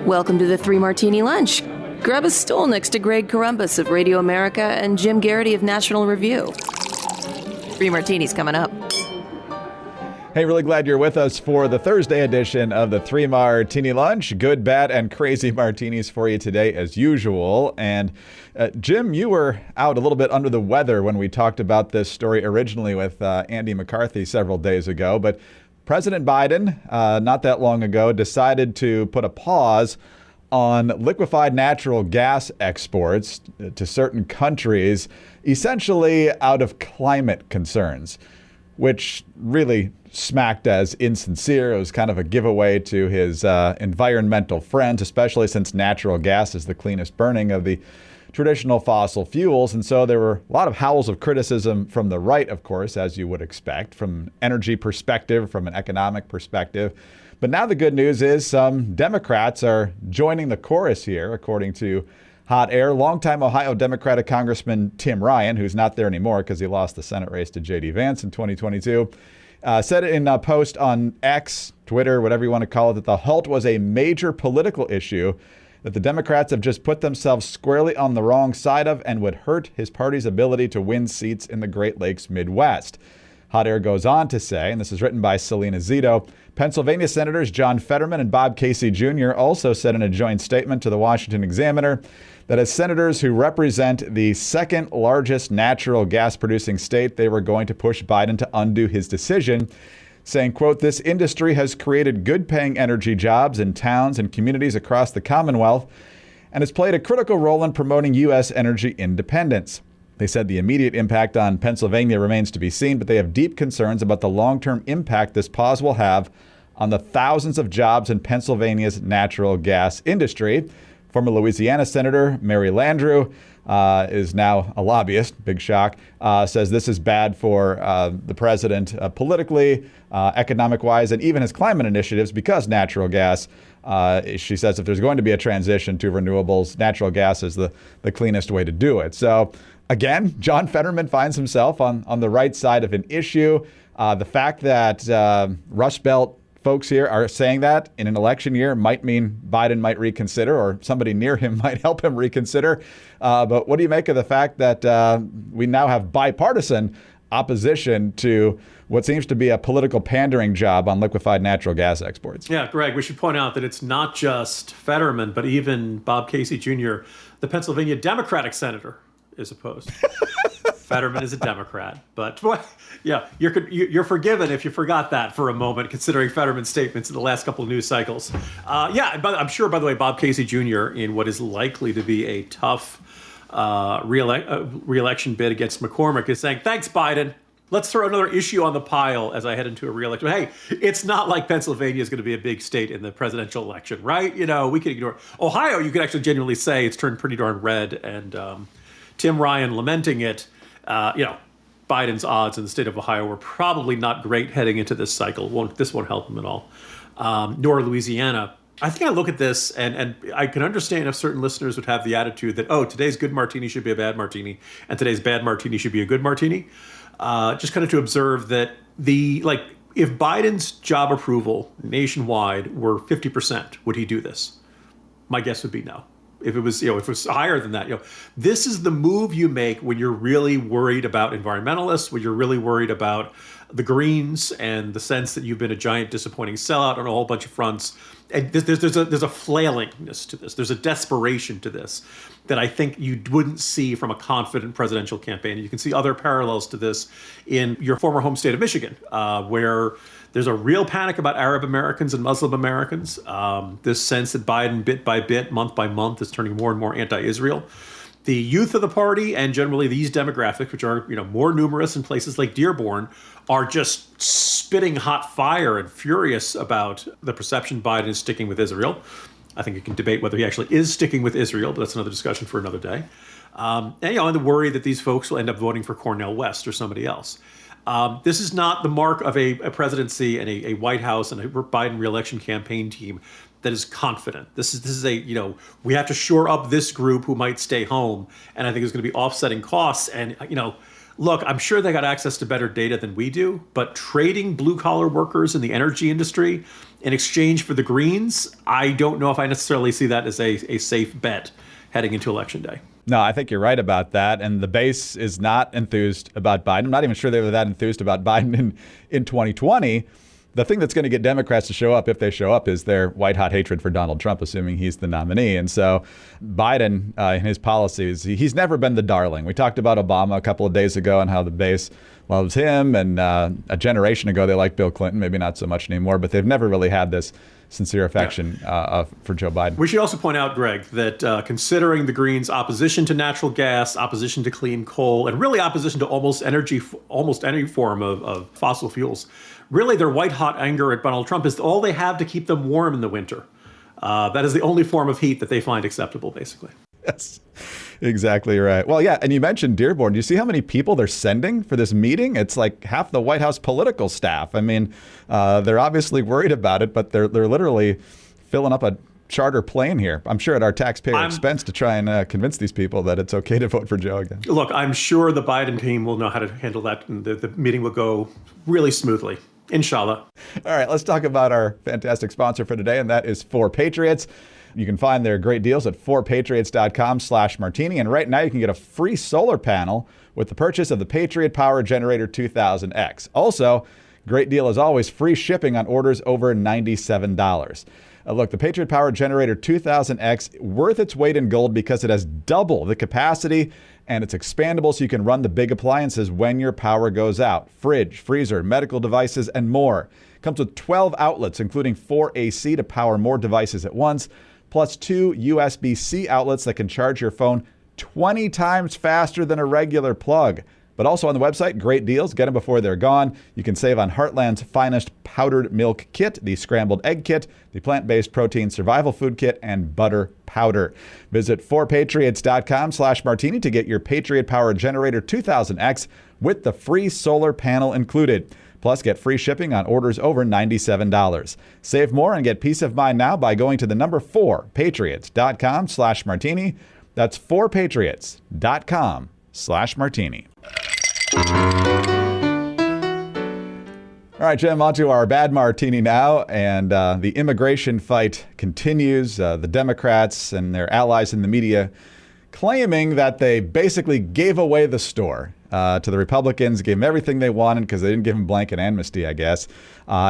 Welcome to the Three Martini Lunch. Grab a stool next to Greg Columbus of Radio America and Jim Garrity of National Review. Three Martinis coming up. Hey, really glad you're with us for the Thursday edition of the Three Martini Lunch. Good, bad, and crazy martinis for you today as usual. And Jim, you were out a little bit under the weather when we talked about this story originally with Andy McCarthy several days ago. But President Biden, not that long ago, decided to put a pause on liquefied natural gas exports to certain countries, essentially out of climate concerns, which really smacked as insincere. It was kind of a giveaway to his environmental friends, especially since natural gas is the cleanest burning of the traditional fossil fuels. And so there were a lot of howls of criticism from the right, of course, as you would expect, from an energy perspective, from an economic perspective. But now the good news is some Democrats are joining the chorus here, according to Hot Air. Longtime Ohio Democratic Congressman Tim Ryan, who's not there anymore because he lost the Senate race to J.D. Vance in 2022, said in a post on X, Twitter, whatever you want to call it, that the halt was a major political issue that the Democrats have just put themselves squarely on the wrong side of and would hurt his party's ability to win seats in the Great Lakes Midwest. Hot Air goes on to say, and this is written by Selena Zito, Pennsylvania Senators John Fetterman and Bob Casey Jr. also said in a joint statement to the Washington Examiner that as senators who represent the second largest natural gas producing state, they were going to push Biden to undo his decision, saying, quote, this industry has created good paying energy jobs in towns and communities across the Commonwealth and has played a critical role in promoting U.S. energy independence. They said the immediate impact on Pennsylvania remains to be seen, but they have deep concerns about the long-term impact this pause will have on the thousands of jobs in Pennsylvania's natural gas industry. Former Louisiana Senator Mary Landrieu is now a lobbyist, big shock, says this is bad for the president politically, economic-wise, and even his climate initiatives because natural gas, she says if there's going to be a transition to renewables, natural gas is the cleanest way to do it. So again, John Fetterman finds himself on the right side of an issue. The fact that Rust Belt folks here are saying that in an election year might mean Biden might reconsider or somebody near him might help him reconsider. But what do you make of the fact that we now have bipartisan opposition to what seems to be a political pandering job on liquefied natural gas exports? Yeah, Greg, we should point out that it's not just Fetterman, but even Bob Casey Jr., the Pennsylvania Democratic senator, is opposed. Fetterman is a Democrat, but yeah, you're forgiven if you forgot that for a moment, considering Fetterman's statements in the last couple of news cycles. But I'm sure, by the way, Bob Casey Jr. in what is likely to be a tough re-election bid against McCormick is saying, thanks, Biden. Let's throw another issue on the pile as I head into a re-election. Hey, it's not like Pennsylvania is going to be a big state in the presidential election, right? You know, we can ignore Ohio. You could actually genuinely say it's turned pretty darn red, and Tim Ryan lamenting it. Biden's odds in the state of Ohio were probably not great heading into this cycle. This won't help him at all. Nor Louisiana. I think I look at this and I can understand if certain listeners would have the attitude that, today's good martini should be a bad martini and today's bad martini should be a good martini. Just kind of to observe that if Biden's job approval nationwide were 50%, would he do this? My guess would be no. If it was higher than that, this is the move you make when you're really worried about environmentalists, when you're really worried about the Greens and the sense that you've been a giant disappointing sellout on a whole bunch of fronts. And there's a flailingness to this. There's a desperation to this that I think you wouldn't see from a confident presidential campaign. You can see other parallels to this in your former home state of Michigan, where there's a real panic about Arab Americans and Muslim Americans. This sense that Biden, bit by bit, month by month, is turning more and more anti-Israel. The youth of the party and generally these demographics, which are more numerous in places like Dearborn, are just spitting hot fire and furious about the perception Biden is sticking with Israel. I think you can debate whether he actually is sticking with Israel, but that's another discussion for another day. And the worry that these folks will end up voting for Cornel West or somebody else. This is not the mark of a presidency and a White House and a Biden reelection campaign team that is confident. This is we have to shore up this group who might stay home, and I think it's going to be offsetting costs. And Look, I'm sure they got access to better data than we do, but trading blue-collar workers in the energy industry in exchange for the Greens, I don't know if I necessarily see that as a safe bet heading into Election Day. No, I think you're right about that. And the base is not enthused about Biden. I'm not even sure they were that enthused about Biden in 2020. The thing that's going to get Democrats to show up, if they show up, is their white-hot hatred for Donald Trump, assuming he's the nominee. And so Biden, in his policies, he's never been the darling. We talked about Obama a couple of days ago and how the base loves him. And a generation ago, they liked Bill Clinton, maybe not so much anymore. But they've never really had this sincere affection for Joe Biden. We should also point out, Greg, that considering the Greens' opposition to natural gas, opposition to clean coal, and really opposition to almost any form of fossil fuels, really their white-hot anger at Donald Trump is all they have to keep them warm in the winter. That is the only form of heat that they find acceptable, basically. That's exactly right. Well, yeah, and you mentioned Dearborn. Do you see how many people they're sending for this meeting? It's like half the White House political staff. I mean, they're obviously worried about it, but they're literally filling up a charter plane here. I'm sure at our taxpayer expense to try and convince these people that it's okay to vote for Joe again. Look, I'm sure the Biden team will know how to handle that, and the meeting will go really smoothly. Inshallah. All right, let's talk about our fantastic sponsor for today, and that is 4Patriots. You can find their great deals at 4patriots.com/martini. And right now you can get a free solar panel with the purchase of the Patriot Power Generator 2000X. Also, great deal as always, free shipping on orders over $97. Look, the Patriot Power Generator 2000X, worth its weight in gold because it has double the capacity and it's expandable so you can run the big appliances when your power goes out. Fridge, freezer, medical devices, and more. Comes with 12 outlets, including 4 AC to power more devices at once, plus 2 USB-C outlets that can charge your phone 20 times faster than a regular plug. But also on the website, great deals. Get them before they're gone. You can save on Heartland's finest powdered milk kit, the scrambled egg kit, the plant-based protein survival food kit, and butter powder. Visit 4patriots.com/martini to get your Patriot Power Generator 2000X with the free solar panel included. Plus, get free shipping on orders over $97. Save more and get peace of mind now by going to the number 4patriots.com/martini. That's 4patriots.com/martini. All right, Jim, on to our bad martini now. And the immigration fight continues. The Democrats and their allies in the media claiming that they basically gave away the store to the Republicans, gave them everything they wanted because they didn't give them blanket amnesty, I guess,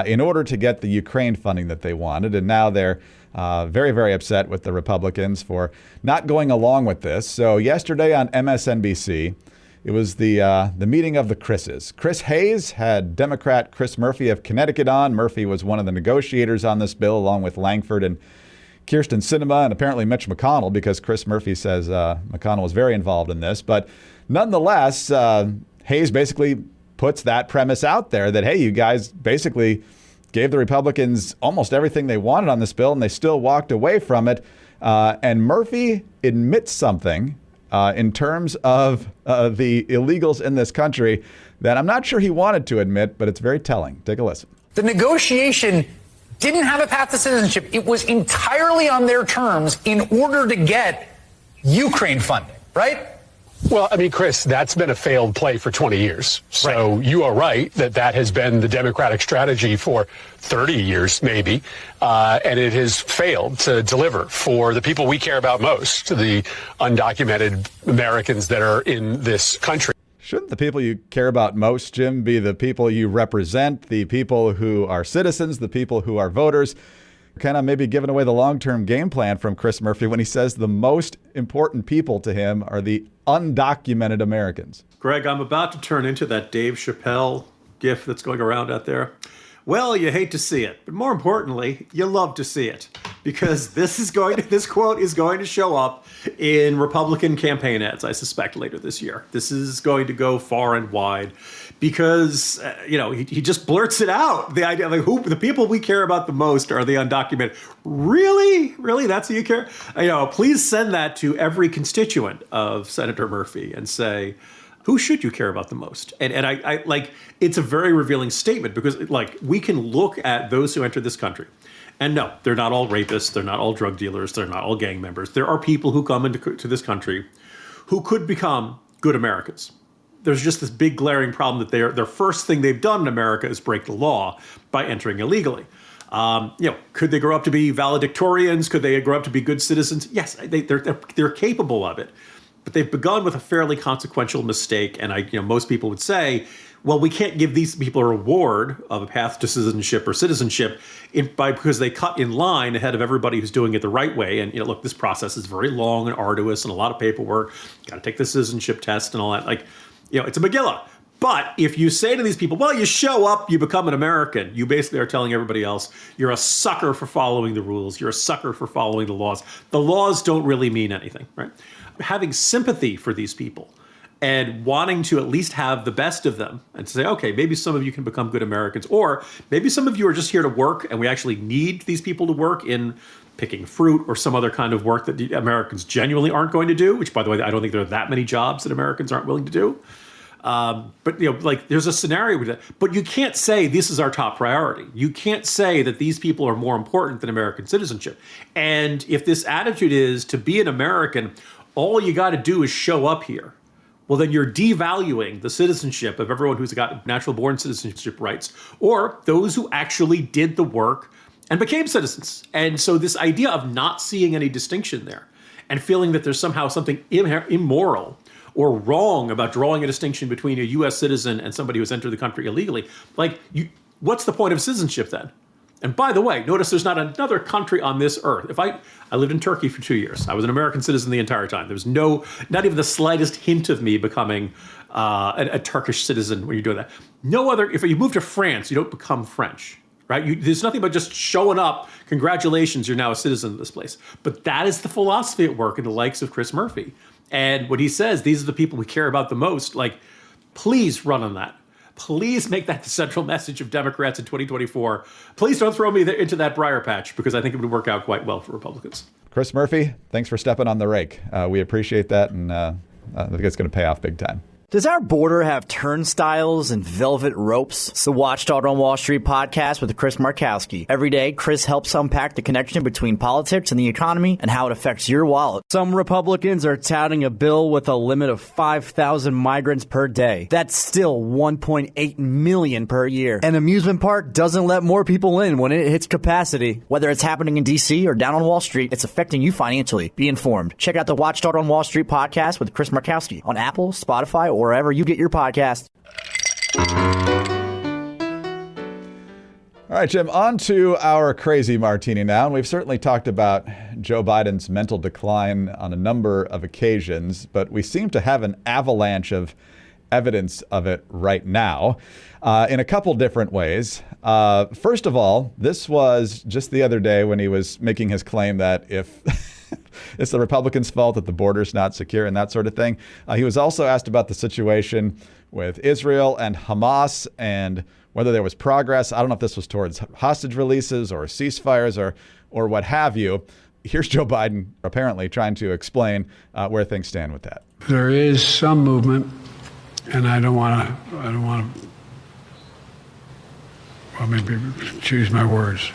in order to get the Ukraine funding that they wanted. And now they're very, very upset with the Republicans for not going along with this. So yesterday on MSNBC, it was the meeting of the Chris's. Chris Hayes had Democrat Chris Murphy of Connecticut on. Murphy was one of the negotiators on this bill, along with Langford and Kirsten Sinema, and apparently Mitch McConnell, because Chris Murphy says McConnell was very involved in this. But nonetheless, Hayes basically puts that premise out there that, hey, you guys basically gave the Republicans almost everything they wanted on this bill, and they still walked away from it. And Murphy admits something in terms of the illegals in this country that I'm not sure he wanted to admit, but it's very telling. Take a listen. The negotiation didn't have a path to citizenship. It was entirely on their terms in order to get Ukraine funding, right? Well, I mean, Chris, that's been a failed play for 20 years. So You are right that has been the Democratic strategy for 30 years, maybe. And it has failed to deliver for the people we care about most, the undocumented Americans that are in this country. Shouldn't the people you care about most, Jim, be the people you represent, the people who are citizens, the people who are voters? Kind of maybe giving away the long-term game plan from Chris Murphy when he says the most important people to him are the undocumented Americans. Greg, I'm about to turn into that Dave Chappelle gif that's going around out there. Well, you hate to see it, but more importantly, you love to see it, because this quote is going to show up in Republican campaign ads, I suspect, later this year. This is going to go far and wide because, he just blurts it out. The idea, like, the people we care about the most are the undocumented. Really? Really? That's who you care? Please send that to every constituent of Senator Murphy and say, who should you care about the most? And I like, it's a very revealing statement because, like, we can look at those who enter this country. And no, they're not all rapists. They're not all drug dealers. They're not all gang members. There are people who come into this country who could become good Americans. there's just this big glaring problem that their first thing they've done in America is break the law by entering illegally. Could they grow up to be valedictorians? Could they grow up to be good citizens? Yes, they're capable of it. But they've begun with a fairly consequential mistake. And most people would say, well, we can't give these people a reward of a path to citizenship or citizenship because they cut in line ahead of everybody who's doing it the right way. And, look, this process is very long and arduous and a lot of paperwork. Got to take the citizenship test and all that. It's a Megillah. But if you say to these people, well, you show up, you become an American, you basically are telling everybody else you're a sucker for following the rules. You're a sucker for following the laws. The laws don't really mean anything, right? Having sympathy for these people and wanting to at least have the best of them and to say, okay, maybe some of you can become good Americans, or maybe some of you are just here to work and we actually need these people to work in picking fruit or some other kind of work that the Americans genuinely aren't going to do, which, by the way, I don't think there are that many jobs that Americans aren't willing to do. But there's a scenario with that. But you can't say this is our top priority. You can't say that these people are more important than American citizenship. And if this attitude is to be an American, all you got to do is show up here. Well, then you're devaluing the citizenship of everyone who's got natural born citizenship rights, or those who actually did the work and became citizens. And so this idea of not seeing any distinction there and feeling that there's somehow something immoral or wrong about drawing a distinction between a U.S. citizen and somebody who's entered the country illegally, what's the point of citizenship then? And by the way, notice there's not another country on this earth. I lived in Turkey for 2 years. I was an American citizen the entire time. There was not even the slightest hint of me becoming a Turkish citizen when you're doing that. If you move to France, you don't become French, right? There's nothing but just showing up. Congratulations, you're now a citizen of this place. But that is the philosophy at work in the likes of Chris Murphy. And when he says, these are the people we care about the most, please run on that. Please make that the central message of Democrats in 2024. Please don't throw me into that briar patch, because I think it would work out quite well for Republicans. Chris Murphy, thanks for stepping on the rake. We appreciate that, and I think it's going to pay off big time. Does our border have turnstiles and velvet ropes? It's the Watchdog on Wall Street podcast with Chris Markowski. Every day, Chris helps unpack the connection between politics and the economy and how it affects your wallet. Some Republicans are touting a bill with a limit of 5,000 migrants per day. That's still 1.8 million per year. An amusement park doesn't let more people in when it hits capacity. Whether it's happening in D.C. or down on Wall Street, it's affecting you financially. Be informed. Check out the Watchdog on Wall Street podcast with Chris Markowski on Apple, Spotify, or wherever you get your podcast. All right, Jim, on to our crazy martini now. And we've certainly talked about Joe Biden's mental decline on a number of occasions, but we seem to have an avalanche of evidence of it right now in a couple different ways. First of all, this was just the other day when he was making his claim that if it's the Republicans' fault that the border's not secure and that sort of thing. He was also asked about the situation with Israel and Hamas and whether there was progress. I don't know if this was towards hostage releases or ceasefires or what have you. Here's Joe Biden apparently trying to explain where things stand with that. There is some movement, and I don't want to, well, maybe choose my words.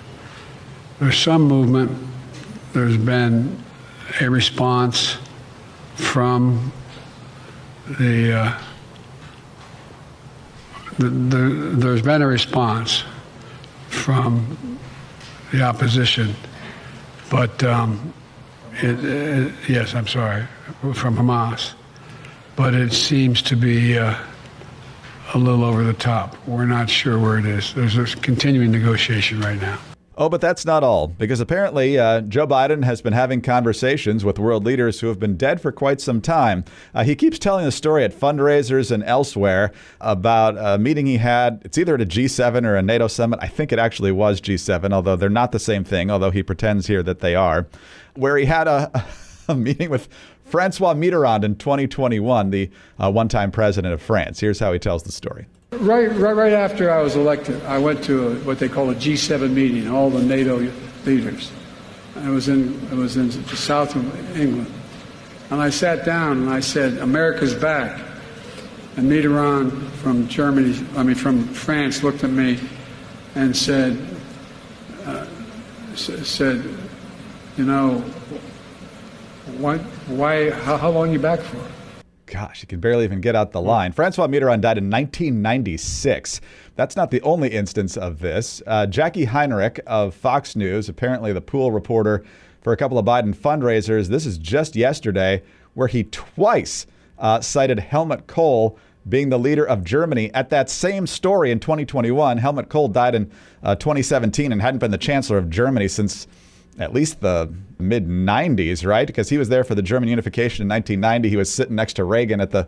There's some movement. There's been a response from there's been a response from the opposition, but yes, I'm sorry, from Hamas, but it seems to be a little over the top. We're not sure where it is. There's a continuing negotiation right now. Oh, but that's not all, because apparently Joe Biden has been having conversations with world leaders who have been dead for quite some time. He keeps telling the story at fundraisers and elsewhere about a meeting he had. It's either at a G7 or a NATO summit. I think it actually was G7, although they're not the same thing, although he pretends here that they are, where he had a meeting with Francois Mitterrand in 2021, the one-time president of France. Here's how he tells the story. Right after I was elected, I went to what they call a G7 meeting, all the NATO leaders. It was in the south of England. And I sat down and I said, America's back. And Mitterrand from France looked at me and said, you know, how long are you back for? gosh, he could barely even get out the line. Francois Mitterrand died in 1996. That's not the only instance of this. Jackie Heinrich of Fox News, apparently the pool reporter for a couple of Biden fundraisers. This is just yesterday, where he twice cited Helmut Kohl being the leader of Germany at that same story in 2021. Helmut Kohl died in 2017 and hadn't been the chancellor of Germany since at least the mid-90s, right? Because he was there for the German unification in 1990. He was sitting next to Reagan at the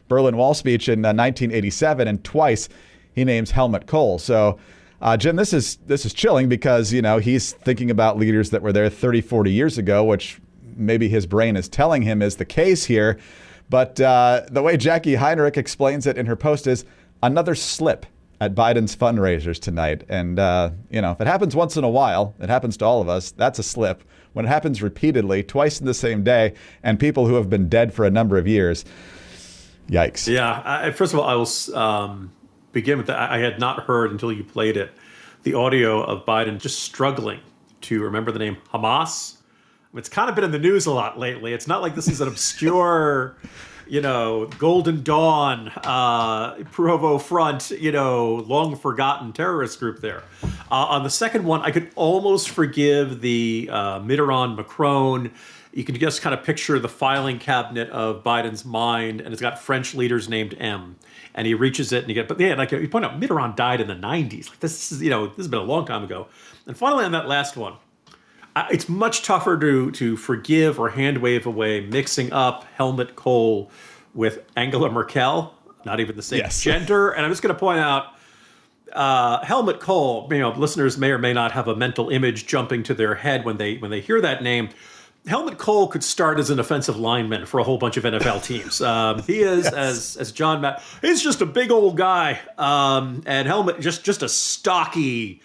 Berlin Wall speech in 1987, and twice he names Helmut Kohl. So, Jim, this is chilling because, he's thinking about leaders that were there 30, 40 years ago, which maybe his brain is telling him is the case here. But the way Jackie Heinrich explains it in her post is another slip at Biden's fundraisers tonight. And, if it happens once in a while, it happens to all of us, that's a slip. When it happens repeatedly, twice in the same day, and people who have been dead for a number of years, yikes. Yeah. First of all, I will begin with that. I had not heard until you played it, the audio of Biden just struggling to remember the name Hamas. It's kind of been in the news a lot lately. It's not like this is an obscure, Golden Dawn, Provo Front, long forgotten terrorist group there. On the second one, I could almost forgive the Mitterrand Macron. You can just kind of picture the filing cabinet of Biden's mind, and it's got French leaders named M. And he reaches it, and but yeah, like you point out, Mitterrand died in the 90s. Like this is, this has been a long time ago. And finally, on that last one, it's much tougher to forgive or hand wave away mixing up Helmut Kohl with Angela Merkel, not even the same gender. And I'm just going to point out Helmut Kohl, listeners may or may not have a mental image jumping to their head when they hear that name. Helmut Kohl could start as an offensive lineman for a whole bunch of NFL teams. He is, as John Matt, he's just a big old guy. And Helmut, just a stocky,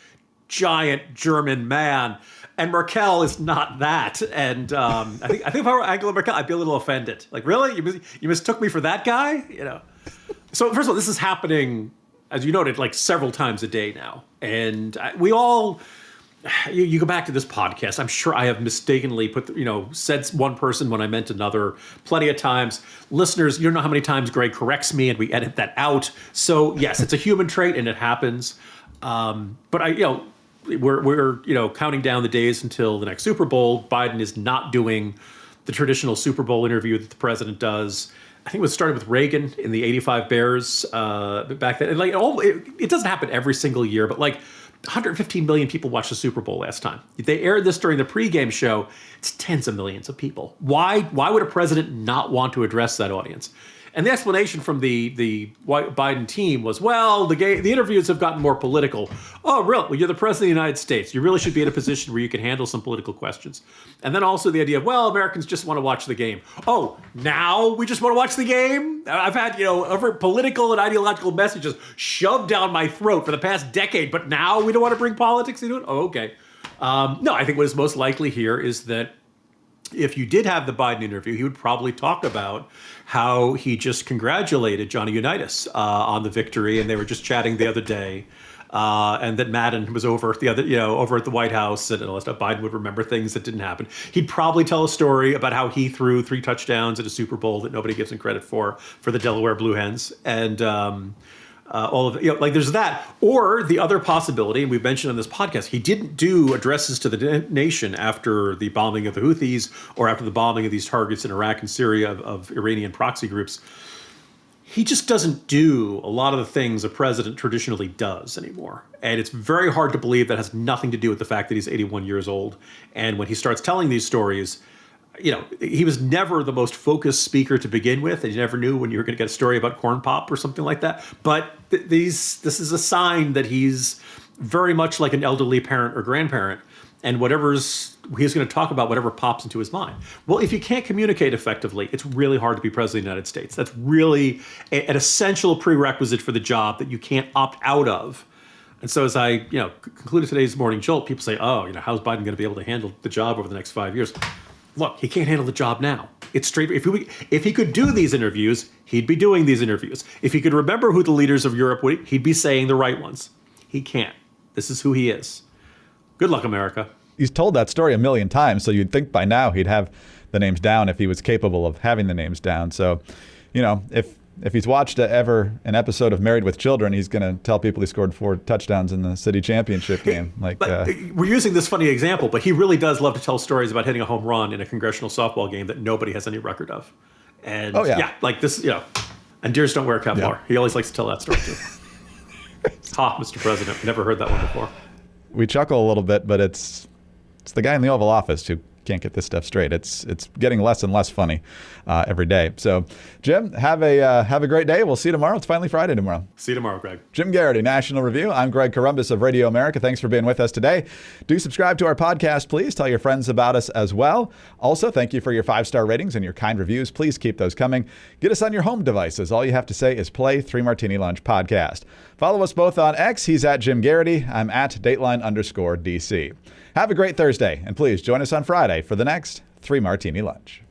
giant German man. And Merkel is not that. And I think if I were Angela Merkel, I'd be a little offended. Like, really? You mistook me for that guy? So first of all, this is happening, as you noted, like several times a day now. And we all, you go back to this podcast, I'm sure I have mistakenly said one person when I meant another plenty of times. Listeners, you don't know how many times Greg corrects me and we edit that out. So yes, it's a human trait and it happens. But we're counting down the days until the next Super Bowl. Biden is not doing the traditional Super Bowl interview that the president does. I think it was started with Reagan in the '85 Bears back then. And it doesn't happen every single year, but 115 million people watched the Super Bowl last time. They aired this during the pregame show. It's tens of millions of people. Why would a president not want to address that audience? And the explanation from the Biden team was, the interviews have gotten more political. Oh, really? Well, you're the president of the United States. You really should be in a position where you can handle some political questions. And then also the idea of, Americans just want to watch the game. Oh, now we just want to watch the game? I've had, over political and ideological messages shoved down my throat for the past decade, but now we don't want to bring politics into it? Oh, okay. No, I think what is most likely here is that if you did have the Biden interview, he would probably talk about how he just congratulated Johnny Unitas on the victory, and they were just chatting the other day, and that Madden was over at the White House, and all that stuff. Biden would remember things that didn't happen. He'd probably tell a story about how he threw 3 touchdowns at a Super Bowl that nobody gives him credit for the Delaware Blue Hens, and all of it, there's that. Or the other possibility, and we've mentioned on this podcast, he didn't do addresses to the nation after the bombing of the Houthis or after the bombing of these targets in Iraq and Syria of Iranian proxy groups. He just doesn't do a lot of the things a president traditionally does anymore. And it's very hard to believe that has nothing to do with the fact that he's 81 years old. And when he starts telling these stories, he was never the most focused speaker to begin with, and you never knew when you were going to get a story about corn pop or something like that. But this is a sign that he's very much like an elderly parent or grandparent, and he's going to talk about whatever pops into his mind. Well, if you can't communicate effectively, it's really hard to be president of the United States. That's really an essential prerequisite for the job that you can't opt out of. And so as I concluded today's Morning Jolt, people say, how's Biden going to be able to handle the job over the next 5 years? Look, he can't handle the job now. It's straight. If he could do these interviews, he'd be doing these interviews. If he could remember who the leaders of Europe were, he'd be saying the right ones. He can't. This is who he is. Good luck, America. He's told that story a million times, so you'd think by now he'd have the names down if he was capable of having the names down. So, if he's watched ever an episode of Married with Children, he's going to tell people he scored 4 touchdowns in the city championship game. We're using this funny example, but he really does love to tell stories about hitting a home run in a congressional softball game that nobody has any record of. And like this, and deers don't wear Kevlar. He always likes to tell that story too. Mr. President, never heard that one before. We chuckle a little bit, but it's the guy in the Oval Office who can't get this stuff straight. It's getting less and less funny every day. So, Jim, have a great day. We'll see you tomorrow. It's finally Friday tomorrow. See you tomorrow, Greg. Jim Garrity, National Review. I'm Greg Corombos of Radio America. Thanks for being with us today. Do subscribe to our podcast, please. Tell your friends about us as well. Also, thank you for your 5-star ratings and your kind reviews. Please keep those coming. Get us on your home devices. All you have to say is play 3 Martini Lunch podcast. Follow us both on X. He's at Jim Garrity. I'm at Dateline_DC. Have a great Thursday, and please join us on Friday for the next 3 Martini Lunch.